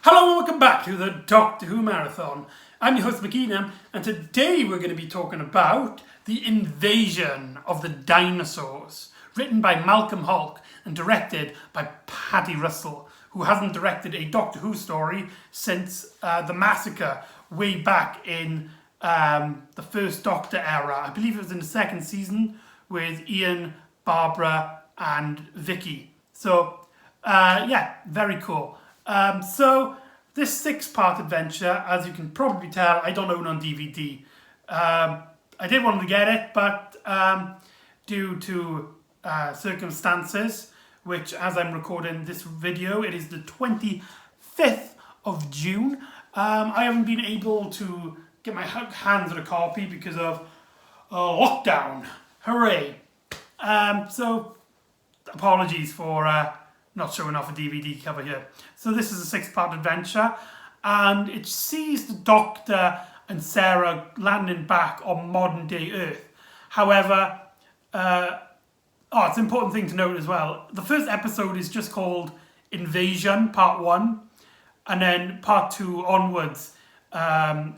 Hello and welcome back to the Doctor Who Marathon. I'm your host McEdam, and today we're going to be talking about the invasion of the dinosaurs, written by Malcolm Hulke and directed by Paddy Russell, who hasn't directed a Doctor Who story since the massacre way back in the first Doctor era. I believe it was in the second season with Ian, Barbara and Vicky. So, yeah, very cool. So this 6-part adventure, as you can probably tell, I don't own on DVD. I did want to get it, but due to circumstances, which as I'm recording this video, it is the 25th of June. I haven't been able to get my hands on a copy because of lockdown. Hooray! So apologies for not showing off a DVD cover here. So this is a 6-part adventure, and it sees the Doctor and Sarah landing back on modern day Earth. However, it's an important thing to note as well. The first episode is just called Invasion, Part 1, and then Part 2 onwards,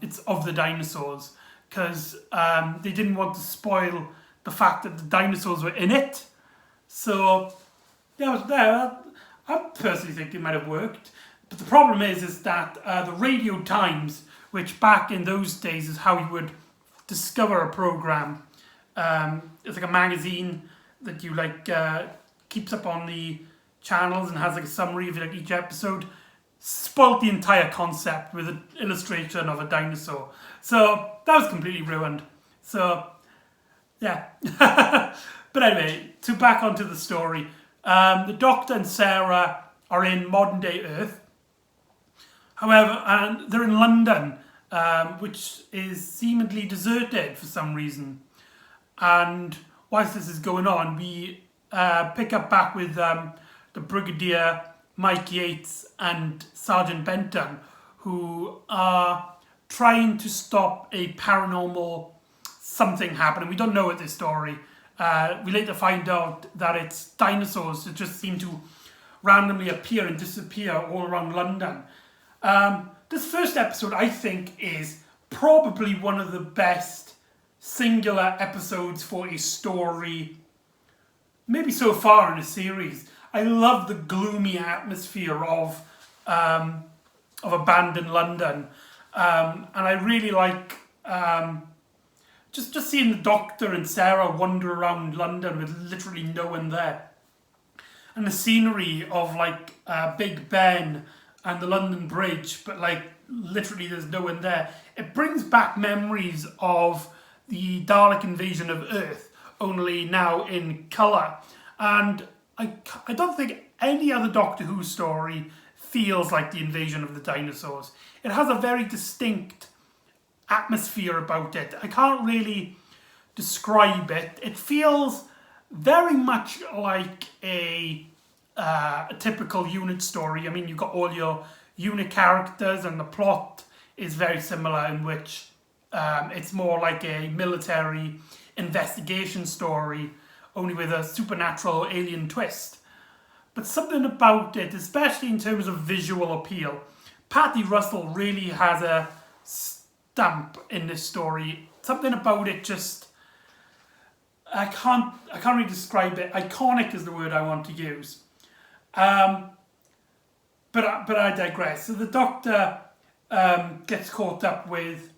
it's of the dinosaurs, because they didn't want to spoil the fact that the dinosaurs were in it. So I personally think it might have worked, but the problem is that the Radio Times, which back in those days is how you would discover a program. It's like a magazine that you keeps up on the channels and has like a summary of each episode. Spoilt the entire concept with an illustration of a dinosaur, so that was completely ruined. So yeah. But anyway, to back onto the story. The Doctor and Sarah are in modern day Earth. However, and they're in London, which is seemingly deserted for some reason. And whilst this is going on, we pick up back with the Brigadier, Mike Yates and Sergeant Benton, who are trying to stop a paranormal something happening. We don't know at this story. We later find out that it's dinosaurs that just seem to randomly appear and disappear all around London. This first episode, I think, is probably one of the best singular episodes for a story, maybe so far in the series. I love the gloomy atmosphere of abandoned London, and I really like just seeing the Doctor and Sarah wander around London with literally no one there. And the scenery of Big Ben and the London Bridge, but literally there's no one there. It brings back memories of the Dalek invasion of Earth, only now in colour. And I don't think any other Doctor Who story feels like the invasion of the dinosaurs. It has a very distinct atmosphere about it. I can't really describe it. It feels very much like a typical unit story. I mean, you've got all your unit characters, and the plot is very similar, in which it's more like a military investigation story, only with a supernatural alien twist. But something about it, especially in terms of visual appeal, Paddy Russell really has a stamp in this story. Something about it just, I can't really describe it. Iconic is the word I want to use. But I digress. So the Doctor gets caught up with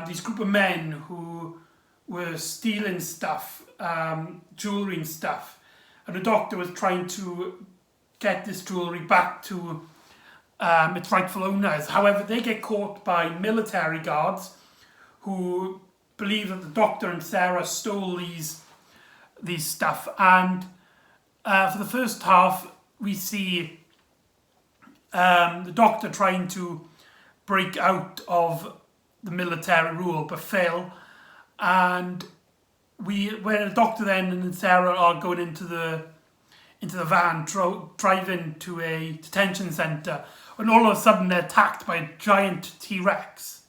these group of men who were stealing stuff, jewellery and stuff. And the Doctor was trying to get this jewellery back to its rightful owners. However, they get caught by military guards who believe that the Doctor and Sarah stole these stuff. And for the first half, we see the Doctor trying to break out of the military rule, but fail. And where the Doctor then and Sarah are going into the van, driving to a detention centre, and all of a sudden they're attacked by a giant T-Rex.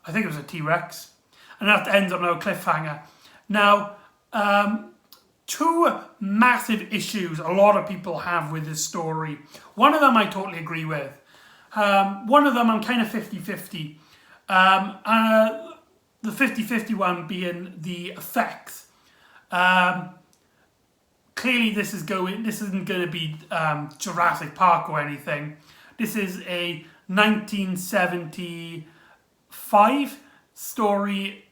I think it was a T-Rex. And that ends on a cliffhanger. Now, two massive issues a lot of people have with this story. One of them I totally agree with. One of them I'm kind of 50-50. The 50-50 one being the effects. Clearly this isn't going to be Jurassic Park or anything. This is a 1975 story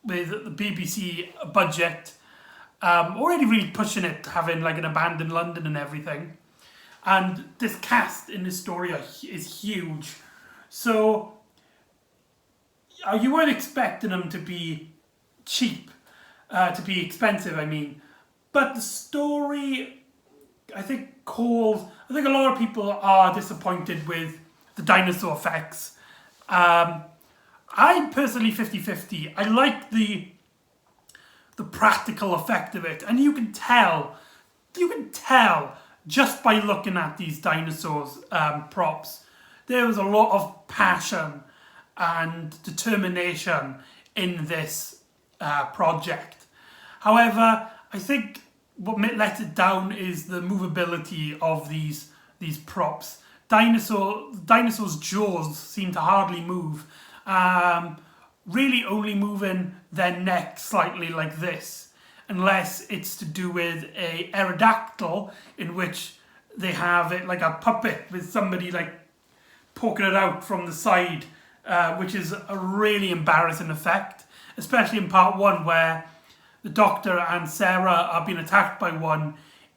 with the BBC budget, already really pushing it, having like an abandoned London and everything. And this cast in this story is huge. So you weren't expecting them to be cheap, to be expensive, I mean. But the story, I think a lot of people are disappointed with the dinosaur effects. I'm personally 50-50. I like the practical effect of it, and you can tell just by looking at these dinosaurs props, there was a lot of passion and determination in this project. However, I think what let it down is the movability of these props. Dinosaurs' jaws seem to hardly move, really only moving their neck slightly like this, unless it's to do with a pterodactyl, in which they have it like a puppet with somebody like poking it out from the side, which is a really embarrassing effect, especially in part one where the Doctor and Sarah are being attacked by one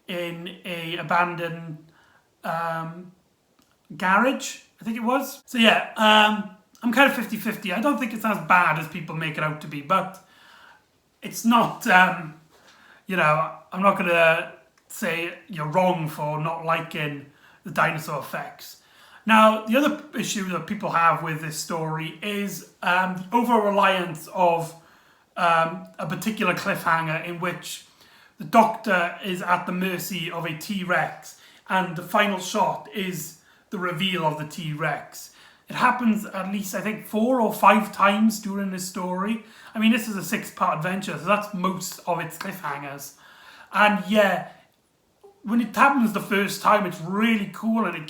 in a abandoned garage, I think it was. So yeah, I'm kind of 50-50. I don't think it's as bad as people make it out to be, but it's not, I'm not going to say you're wrong for not liking the dinosaur effects. Now, the other issue that people have with this story is the over-reliance of a particular cliffhanger in which the Doctor is at the mercy of a T-Rex, and the final shot is the reveal of the T-Rex. It happens at least, I think, 4 or 5 times during this story. I mean, this is a 6-part adventure, so that's most of its cliffhangers. And yeah, when it happens the first time, it's really cool, and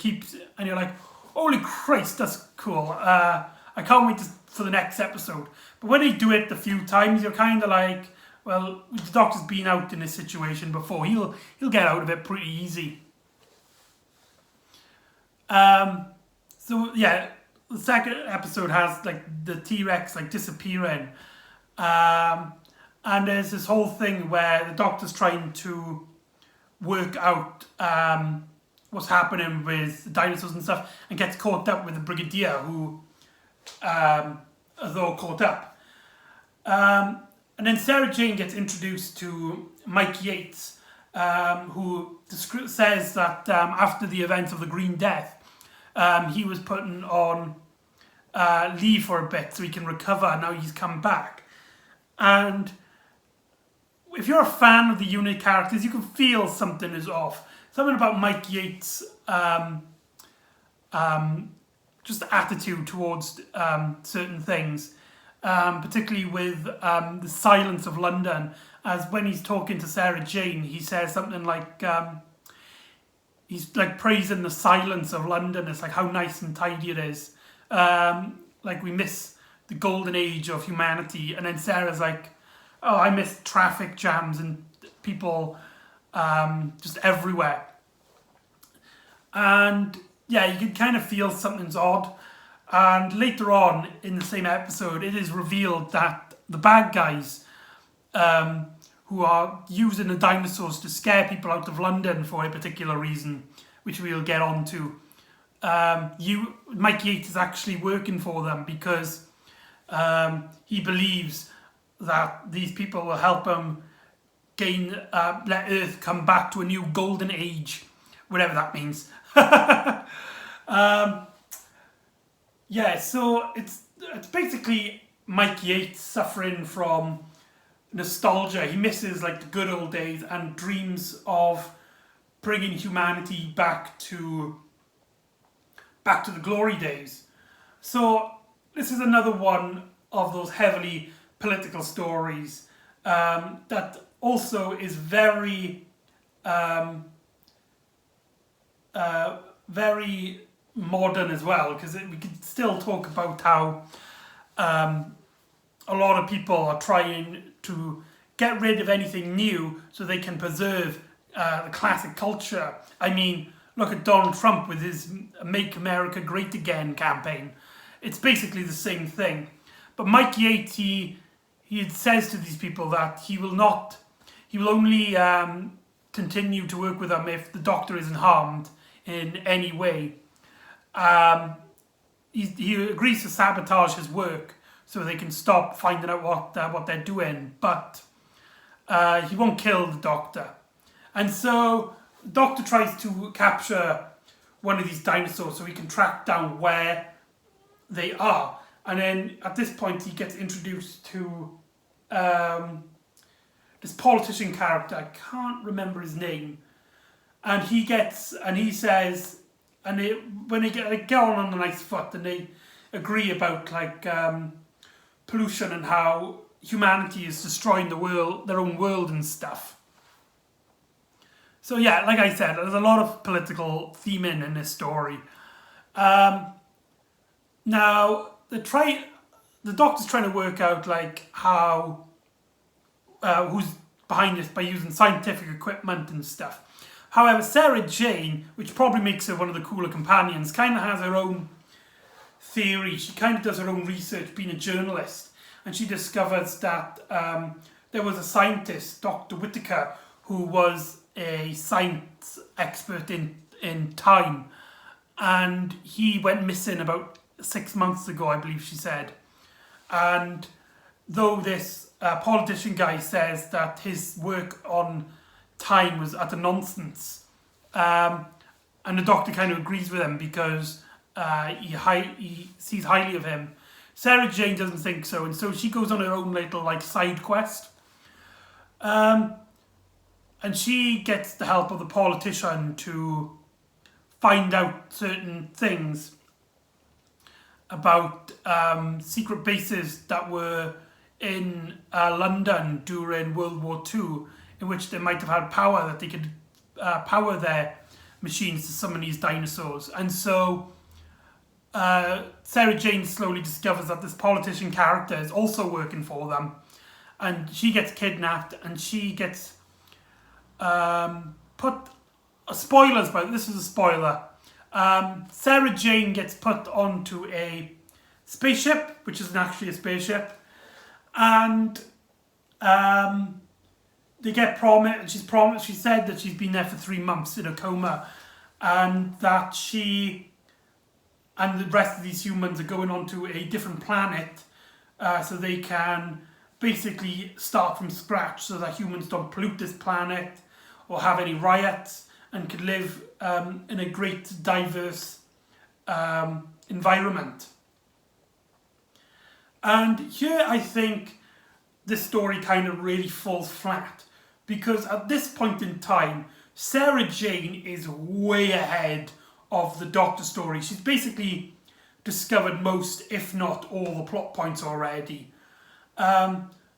you're like, holy Christ, that's cool. I can't wait for the next episode. But when they do it a few times, you're kind of like, well, the Doctor's been out in this situation before. He'll get out of it pretty easy. So yeah, the second episode has like the T-Rex like disappearing, and there's this whole thing where the Doctor's trying to work out what's happening with the dinosaurs and stuff, and gets caught up with the Brigadier, who are all caught up. And then Sarah Jane gets introduced to Mike Yates, who says that after the events of the Green Death, he was putting on leave for a bit so he can recover. Now he's come back. And if you're a fan of the unit characters, you can feel something is off. Something about Mike Yates' just attitude towards certain things, particularly with the silence of London. As when he's talking to Sarah Jane, he says something like, he's like praising the silence of London. It's like how nice and tidy it is. Like we miss the golden age of humanity. And then Sarah's like, oh, I miss traffic jams and people just everywhere. And yeah, you can kind of feel something's odd. And later on in the same episode, it is revealed that the bad guys who are using the dinosaurs to scare people out of London for a particular reason, which we'll get on to, Mike Yates is actually working for them because he believes that these people will help him let Earth come back to a new golden age, whatever that means. Yeah, so it's basically Mike Yates suffering from nostalgia. He misses like the good old days and dreams of bringing humanity back to the glory days. So this is another one of those heavily political stories that also is very modern as well, because we could still talk about how a lot of people are trying to get rid of anything new so they can preserve the classic culture. I mean, look at Donald Trump with his Make America Great Again campaign. It's basically the same thing. But Mike Yates, he says to these people that he will only continue to work with them if the Doctor isn't harmed in any way. He agrees to sabotage his work so they can stop finding out what they're doing, but he won't kill the Doctor. And so the Doctor tries to capture one of these dinosaurs so he can track down where they are. And then at this point he gets introduced to this politician character, I can't remember his name, and he says, when they get on a nice foot, and they agree about pollution and how humanity is destroying their own world and stuff. So yeah, like I said, there's a lot of political theming in this story. Now the Doctor's trying to work out how who's behind this by using scientific equipment and stuff. However, Sarah Jane, which probably makes her one of the cooler companions, kind of has her own theory. She kind of does her own research, being a journalist, and she discovers that there was a scientist, Dr. Whittaker, who was a science expert in time, and he went missing about 6 months ago, I believe she said. And though this politician guy says that his work on time was utter nonsense, and the Doctor kind of agrees with him because he sees highly of him, Sarah Jane doesn't think so, and so she goes on her own little side quest. And she gets the help of the politician to find out certain things about secret bases that were in London during World War II, in which they might have had power, that they could power their machines to summon these dinosaurs. And so Sarah Jane slowly discovers that this politician character is also working for them, and she gets kidnapped, and she gets spoilers, but this is a spoiler. Sarah Jane gets put onto a spaceship, which isn't actually a spaceship, and they get promised. She said that she's been there for 3 months in a coma, and that she and the rest of these humans are going onto a different planet, so they can basically start from scratch, so that humans don't pollute this planet or have any riots, and could live in a great diverse environment. And here I think this story kind of really falls flat, because at this point in time, Sarah Jane is way ahead of the Doctor story. She's basically discovered most, if not all, the plot points already.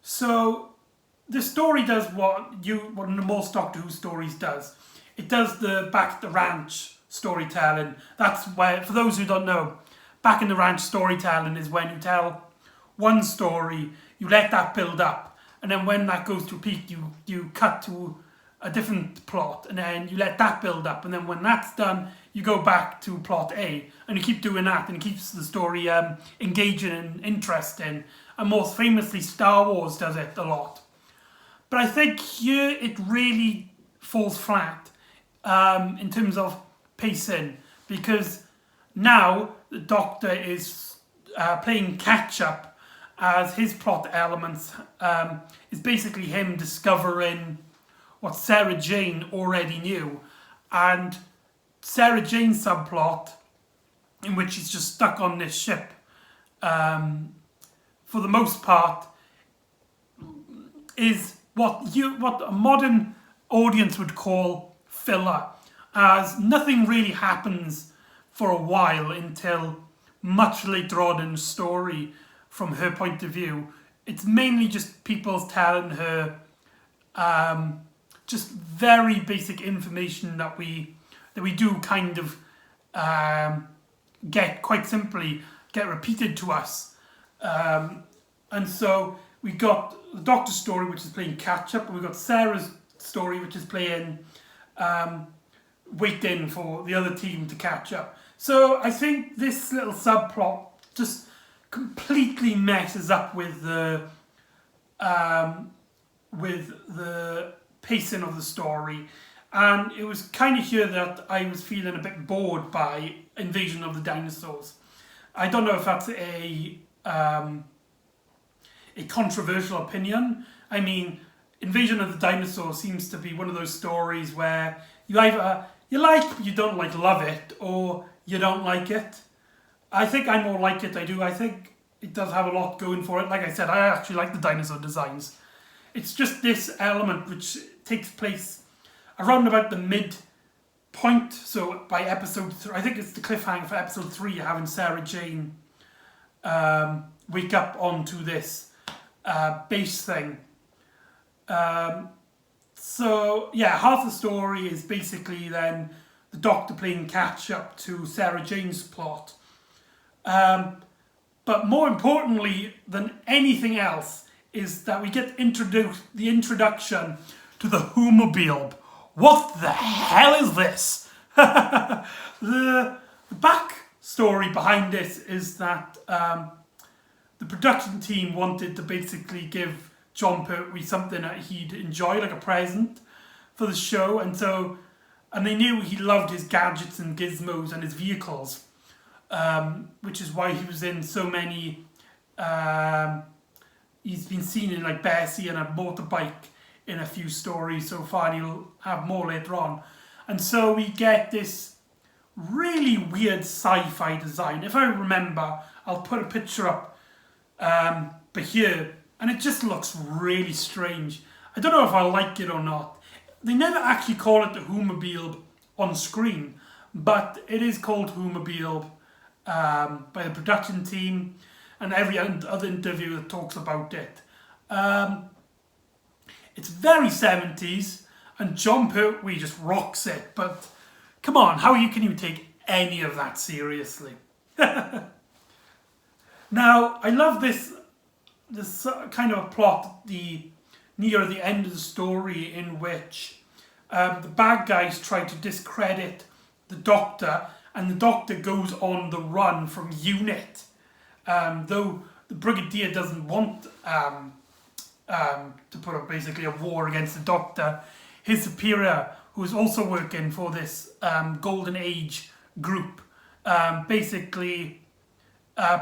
So the story does what most Doctor Who stories does. It does the back at the ranch storytelling. That's where, for those who don't know, back in the ranch storytelling is when you tell one story, you let that build up, and then when that goes to a peak, you cut to a different plot, and then you let that build up, and then when that's done, you go back to plot A, and you keep doing that, and it keeps the story engaging and interesting. And most famously, Star Wars does it a lot. But I think here it really falls flat in terms of pacing, because now the Doctor is playing catch up, as his plot elements is basically him discovering what Sarah Jane already knew, and Sarah Jane's subplot, in which she's just stuck on this ship, for the most part, is what a modern audience would call filler, as nothing really happens for a while until much later on in the story from her point of view. It's mainly just people telling her just very basic information that we do kind of quite simply get repeated to us. And so we got the Doctor's story, which is playing catch up, and we got Sarah's story, which is playing waiting for the other team to catch up. So I think this little subplot just completely messes up with the pacing of the story, and it was kind of here that I was feeling a bit bored by Invasion of the Dinosaurs. I don't know if that's a controversial opinion. I mean, Invasion of the Dinosaurs seems to be one of those stories where you either you like, but you don't love it, or you don't like it. I think I more like it. I think it does have a lot going for it. Like I said, I actually like the dinosaur designs. It's just this element which takes place around about the midpoint. So by episode 3, I think it's the cliffhanger for episode 3, having Sarah Jane wake up onto this base thing. So yeah, half the story is basically then the Doctor playing catch up to Sarah Jane's plot. But more importantly than anything else is that we get the introduction to the Whomobile. What the hell is this? The backstory behind this is that the production team wanted to basically give John Pertwee something that he'd enjoy, like a present for the show, and they knew he loved his gadgets and gizmos and his vehicles, which is why he was in so many. He's been seen in like Bessie and a motorbike in a few stories so far, and he'll have more later on. And so we get this really weird sci-fi design. If I remember, I'll put a picture up but here, and it just looks really strange. I don't know if I like it or not. They never actually call it the Whomobile on screen, but it is called Whomobile by the production team, and every other interview that talks about it. It's very 70s, and John Pertwee just rocks it, but come on, can you take any of that seriously? Now, I love this kind of a plot near the end of the story in which the bad guys try to discredit the Doctor, and the Doctor goes on the run from UNIT. Though the Brigadier doesn't want to put up basically a war against the Doctor, his superior, who is also working for this Golden Age group, basically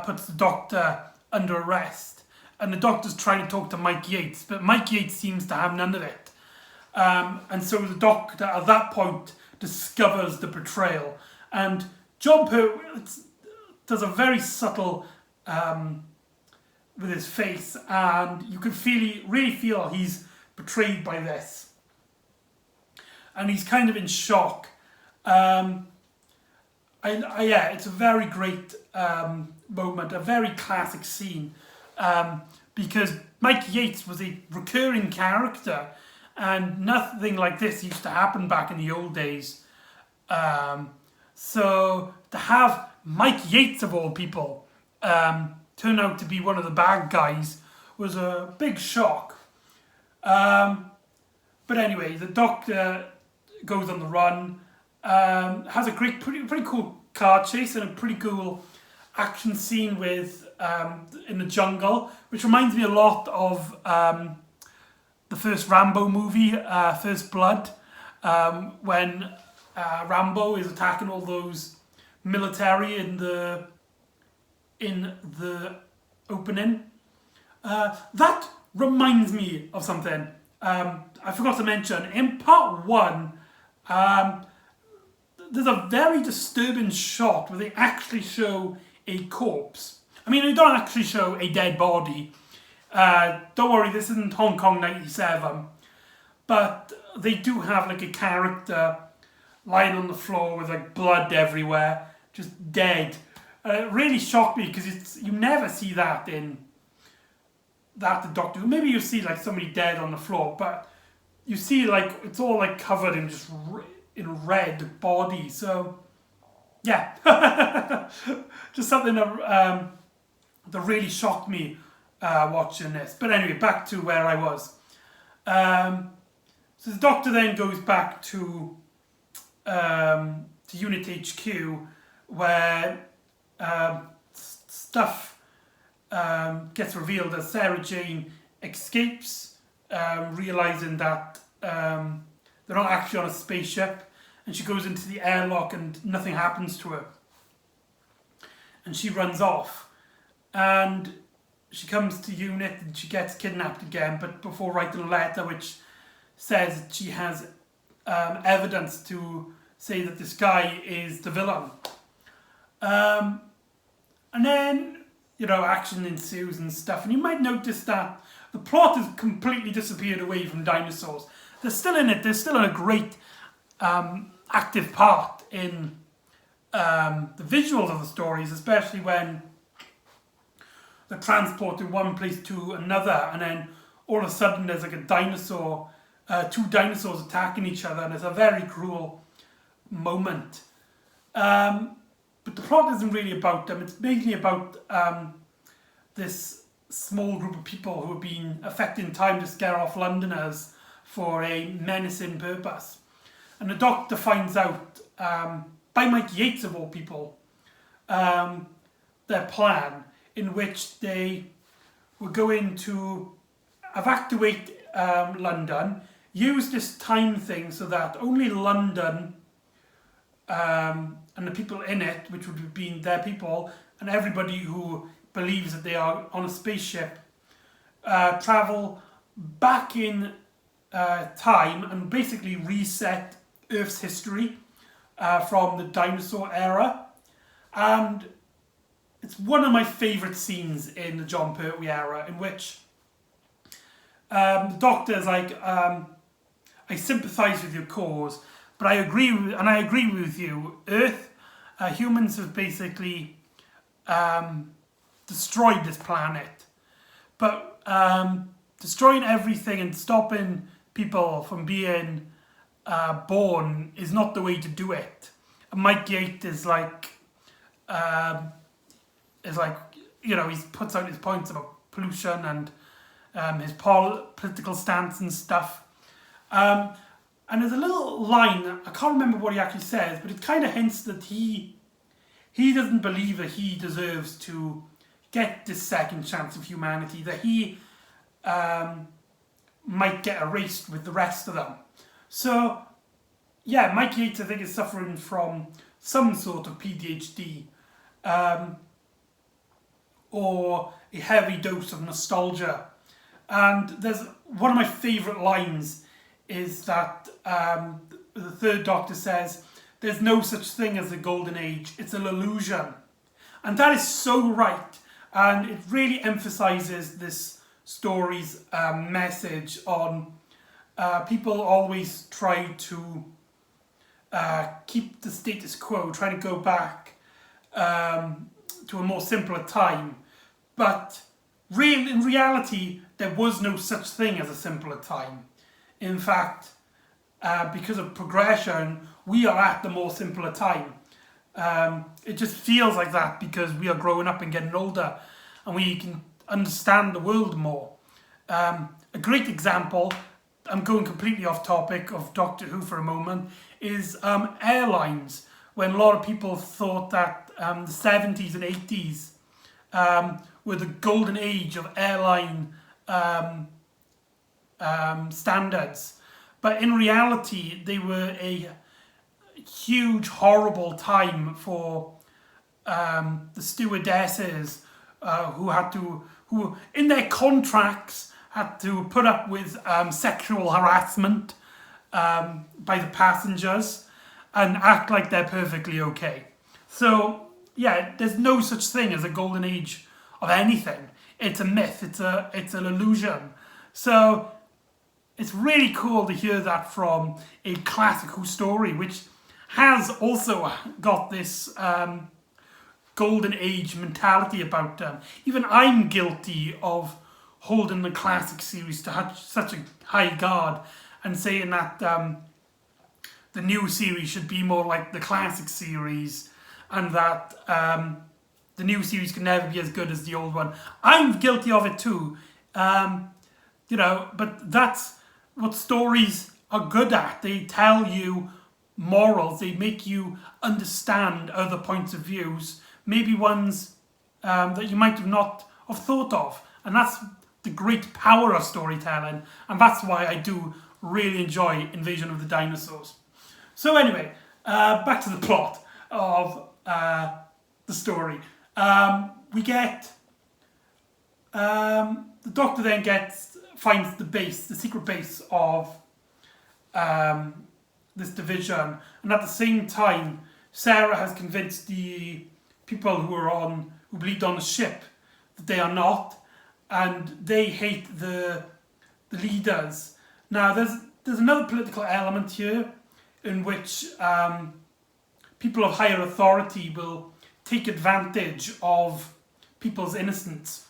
puts the Doctor under arrest. And the Doctor's trying to talk to Mike Yates, but Mike Yates seems to have none of it. And so the Doctor, at that point, discovers the betrayal. And John Pertwee does a very subtle with his face, and you can really feel he's betrayed by this. And he's kind of in shock. Yeah, it's a very great moment, a very classic scene. Because Mike Yates was a recurring character, and nothing like this used to happen back in the old days. So to have Mike Yates, of all people, turn out to be one of the bad guys was a big shock. But anyway, the Doctor goes on the run, has a pretty cool car chase and a pretty cool action scene with in the jungle, which reminds me a lot of the first Rambo movie, First Blood, when Rambo is attacking all those military in the opening. That reminds me of something. I forgot to mention, in part 1, there's a very disturbing shot where they actually show a corpse. I mean, they don't actually show a dead body. Don't worry, this isn't Hong Kong 97. But they do have like a character lying on the floor with like blood everywhere, just dead. It really shocked me because you never see that in the Doctor Who. Maybe you see like somebody dead on the floor, but you see like it's all like covered in just in red body. So yeah. just something that really shocked me watching this. But anyway, back to where I was. So the Doctor then goes back to Unit HQ, where stuff gets revealed as Sarah Jane escapes, realising that they're not actually on a spaceship, and she goes into the airlock and nothing happens to her. And she runs off. And she comes to Unit and she gets kidnapped again, but before writing a letter which says that she has evidence to say that this guy is the villain. And then, action ensues and stuff. And you might notice that the plot has completely disappeared away from Dinosaurs. They're still in it. They're still a great active part in the visuals of the stories, especially when they're transported one place to another, and then all of a sudden there's like a dinosaur, two dinosaurs attacking each other, and it's a very cruel moment. But the plot isn't really about them. It's mainly about this small group of people who have been affected in time to scare off Londoners for a menacing purpose. And the Doctor finds out, by Mike Yates of all people, their plan, in which they were going to evacuate London, use this time thing so that only London and the people in it, which would have been their people, and everybody who believes that they are on a spaceship, travel back in time and basically reset Earth's history from the dinosaur era. And it's one of my favourite scenes in the Jon Pertwee era, in which the Doctor is like, I sympathise with your cause, but I agree with you. Earth, humans have basically destroyed this planet, but destroying everything and stopping people from being born is not the way to do it. And Mike Yates is like, he puts out his points about pollution and his political stance and stuff. And there's a little line, I can't remember what he actually says, but it kind of hints that he doesn't believe that he deserves to get this second chance of humanity, that he might get erased with the rest of them. So, yeah, Mike Yates, I think, is suffering from some sort of PTSD, or a heavy dose of nostalgia. And there's one of my favourite lines is that the third Doctor says, "There's no such thing as a golden age, it's an illusion." And that is so right. And it really emphasises this story's message on people always try to keep the status quo, trying to go back to a more simpler time. But in reality, there was no such thing as a simpler time. In fact, because of progression, we are at the more simpler time. It just feels like that because we are growing up and getting older, and we can understand the world more. A great example, I'm going completely off topic of Doctor Who for a moment, is airlines. When a lot of people thought that the 70s and 80s were the golden age of airline standards. But in reality, they were a huge, horrible time for the stewardesses who in their contracts had to put up with sexual harassment by the passengers and act like they're perfectly okay. So, yeah, there's no such thing as a golden age of anything. It's a myth, it's an illusion. So, it's really cool to hear that from a classic Who story, which has also got this golden age mentality about them. Even I'm guilty of holding the classic series to such a high guard and saying that the new series should be more like the classic series, and that the new series can never be as good as the old one. I'm guilty of it too, but that's what stories are good at. They tell you morals, they make you understand other points of views, maybe ones that you might have not have thought of. And that's the great power of storytelling, and that's why I do really enjoy Invasion of the Dinosaurs. So anyway, back to the plot of the story. We get the Doctor then finds the secret base of this division, and at the same time, Sarah has convinced the people who believed on the ship that they are not, and they hate the leaders. Now, there's another political element here in which people of higher authority will take advantage of people's innocence.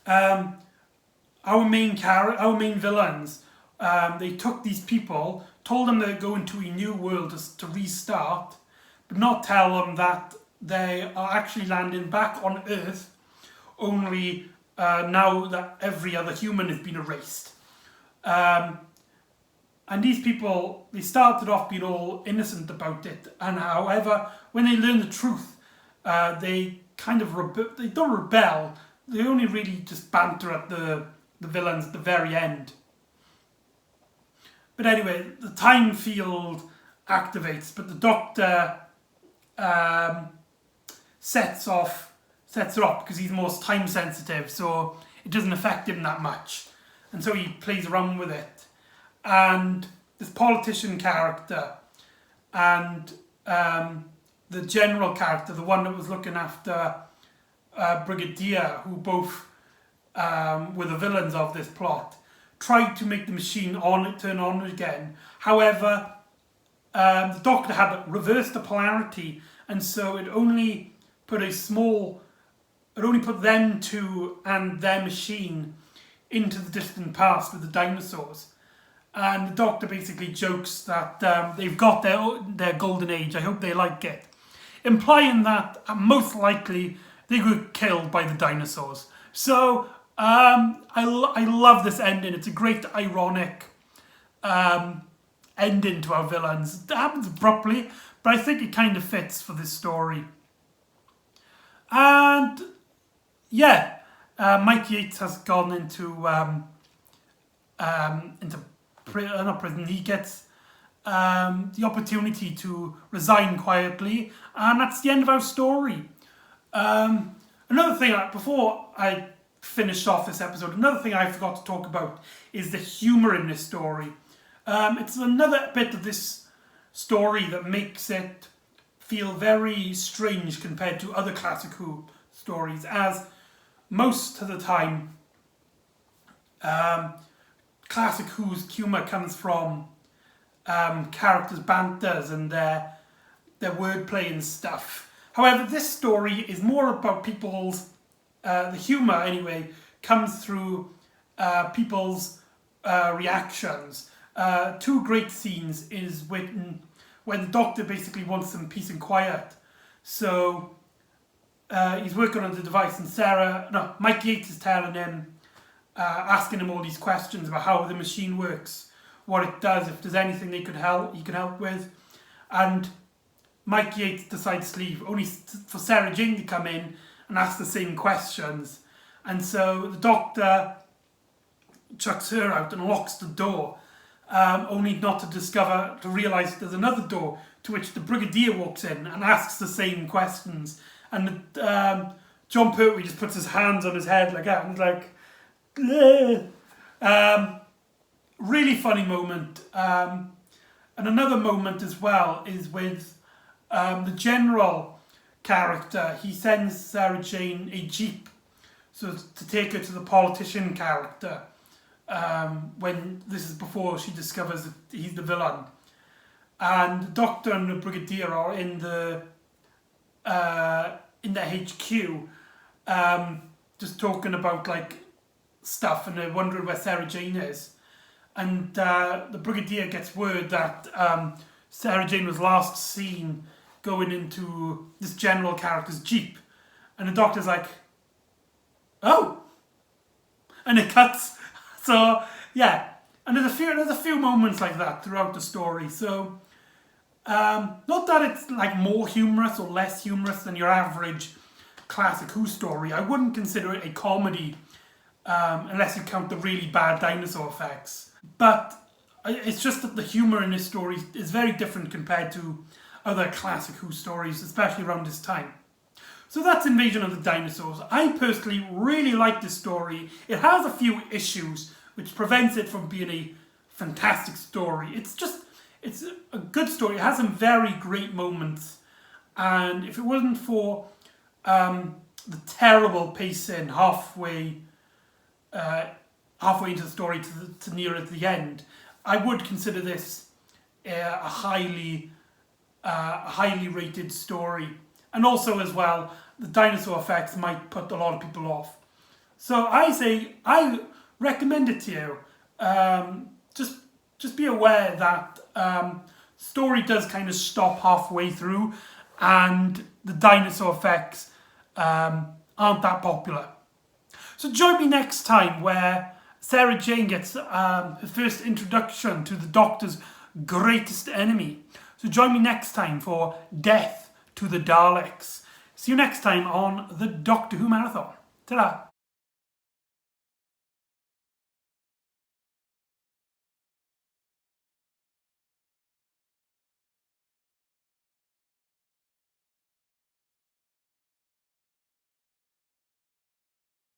Our main villains, they took these people, told them they're going to a new world to restart, but not tell them that they are actually landing back on Earth, only now that every other human has been erased. And these people, they started off being all innocent about it, and however, when they learn the truth, they kind of they don't rebel. They only really just banter at the villains at the very end. But anyway, the time field activates, but the Doctor sets it off because he's most time sensitive, so it doesn't affect him that much, and so he plays around with it. And this politician character and the general character, the one that was looking after Brigadier, who both were the villains of this plot, tried to make the machine turn on again. However, the Doctor had reversed the polarity, and so it only put them two and their machine into the distant past with the dinosaurs. And the Doctor basically jokes that they've got their golden age. I hope they like it, implying that most likely they were killed by the dinosaurs. So I love this ending. It's a great ironic ending to our villains. It happens abruptly, but I think it kind of fits for this story. And yeah, Mike Yates has gone into not prison. He gets the opportunity to resign quietly, and that's the end of our story. Another thing, before I finish off this episode, another thing I forgot to talk about is the humour in this story. It's another bit of this story that makes it feel very strange compared to other Classic Who stories, as most of the time Classic Who's humour comes from characters' banters and their wordplay and stuff. However, this story is more about people's, the humour anyway, comes through people's reactions. Two great scenes is when the Doctor basically wants some peace and quiet. So he's working on the device, and Mike Yates is telling him, asking him all these questions about how the machine works, what it does, if there's anything he can help with. And Mike Yates decides to leave, only for Sarah Jane to come in and ask the same questions. And so the Doctor chucks her out and locks the door, only not to realise there's another door, to which the Brigadier walks in and asks the same questions. And John Pertwee just puts his hands on his head like that, and he's like, really funny moment. And another moment as well is with the general character. He sends Sarah Jane a jeep to take her to the politician character, when this is before she discovers that he's the villain. And the Doctor and the Brigadier are in the HQ, just talking about like stuff, and they're wondering where Sarah Jane is. And the Brigadier gets word that Sarah Jane was last seen going into this general character's Jeep. And the Doctor's like, oh! And it cuts. So, yeah. And there's a few moments like that throughout the story. So, not that it's like more humorous or less humorous than your average classic Who story. I wouldn't consider it a comedy unless you count the really bad dinosaur effects. But it's just that the humour in this story is very different compared to other classic Who stories, especially around this time. So that's Invasion of the Dinosaurs. I personally really like this story. It has a few issues which prevents it from being a fantastic story. It's a good story. It has some very great moments. And if it wasn't for the terrible pacing halfway into the story to near at the end, I would consider this a highly rated story. And also as well, the dinosaur effects might put a lot of people off. So I say, I recommend it to you. Just be aware that story does kind of stop halfway through and the dinosaur effects aren't that popular. So join me next time where Sarah Jane gets her first introduction to the Doctor's greatest enemy. So join me next time for Death to the Daleks. See you next time on the Doctor Who Marathon. Ta-da!